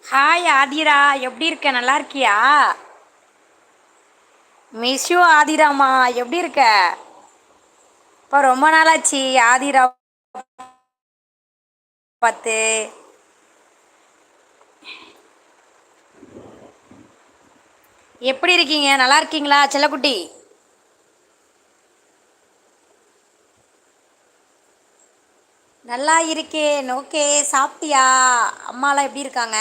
Hi Aadhira, எப்படி இருக்க? நல்லா இருக்கியா? மிஸ் யூ ஆதிராமா, எப்படி இருக்க? இப்போ ரொம்ப நாளாச்சு ஆதிரா பார்த்து. எப்படி இருக்கீங்க? நல்லா இருக்கீங்களா செல்லக்குட்டி? நல்லா இருக்கேன். ஓகே, சாப்பிட்டியா? அம்மாலாம் எப்படி இருக்காங்க?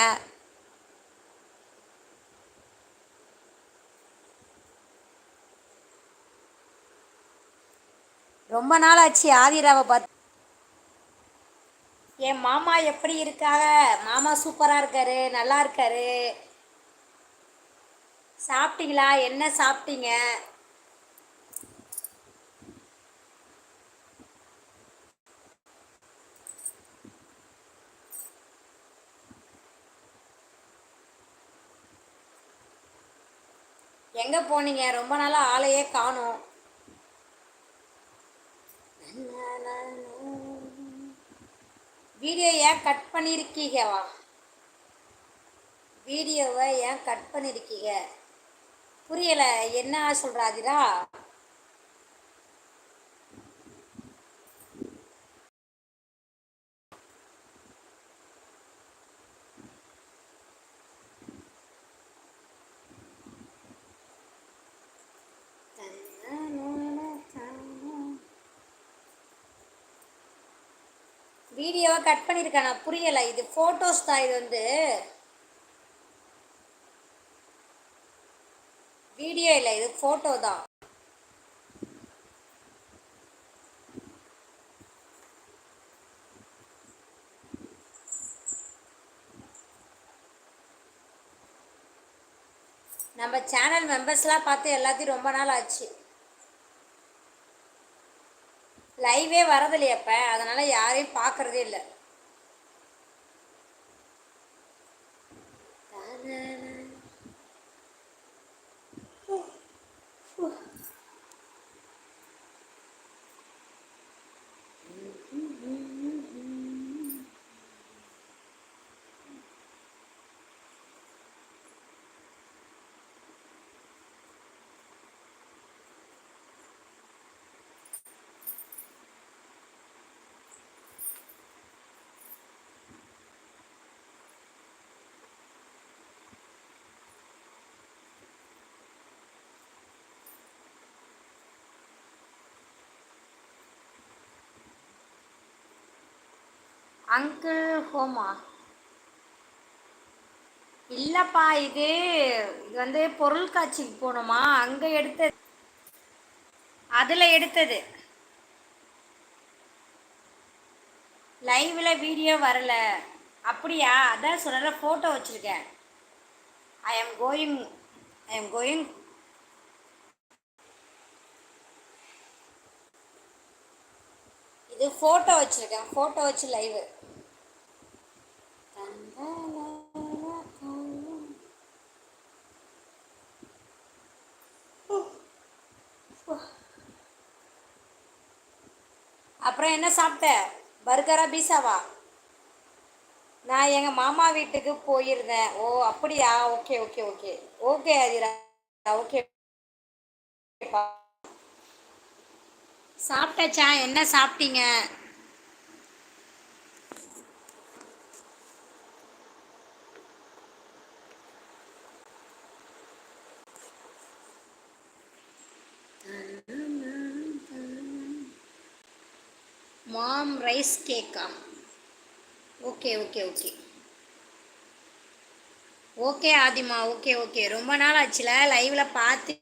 ரொம்ப நாள் ஆச்சு ஆதிராவை பார்த்து. என் மாமா எப்படி இருக்காங்க? மாமா சூப்பராக இருக்காரு, நல்லா இருக்காரு. சாப்பிட்டீங்களா? என்ன சாப்பிட்டீங்க? எங்கே போனீங்க? ரொம்ப நாளாக ஆளையே காணோம். வீடியோ ஏன் கட் பண்ணியிருக்கீங்கவா? வீடியோவை ஏன் கட் பண்ணியிருக்கீங்க? புரியலை, என்ன சொல்கிறாதிரா? வீடியோவை கட் பண்ணியிருக்கேன், நான் புரியலை. இது ஃபோட்டோஸ் தான், இது வந்து வீடியோ இல்லை, இது ஃபோட்டோ தான். நம்ம சேனல் மெம்பர்ஸ்லாம் பார்த்து எல்லாத்தையும் ரொம்ப நாள் ஆச்சு. லைவே வரதில்லையப்ப, அதனால் யாரையும் பார்க்குறதே இல்லை. அங்கிள் ஹோமா? இல்லைப்பா, இது இது வந்து பொருள் காட்சிக்கு போனோமா, அங்கே எடுத்தது, அதில் எடுத்தது. லைவில் வீடியோ வரல. அப்படியா? அதான் சொல்கிற, ஃபோட்டோ வச்சுருக்கேன். I am going. இது ஃபோட்டோ வச்சுருக்கேன், ஃபோட்டோ வச்சு லைவு. அப்புறம் என்ன சாப்பிட்ட? பர்கரா பீஸாவா? நான் எங்கள் மாமா வீட்டுக்கு போயிருந்தேன். ஓ அப்படியா? Okay okay okay. Okay Athira, okay. சாப்பிட்டாச்சா? என்ன சாப்பிட்டீங்க? மாம் ரைஸ் கேக்கா? Okay okay okay okay Aadhima, okay okay. ரொம்ப நாள் ஆச்சுல லைவ்ல பார்த்து.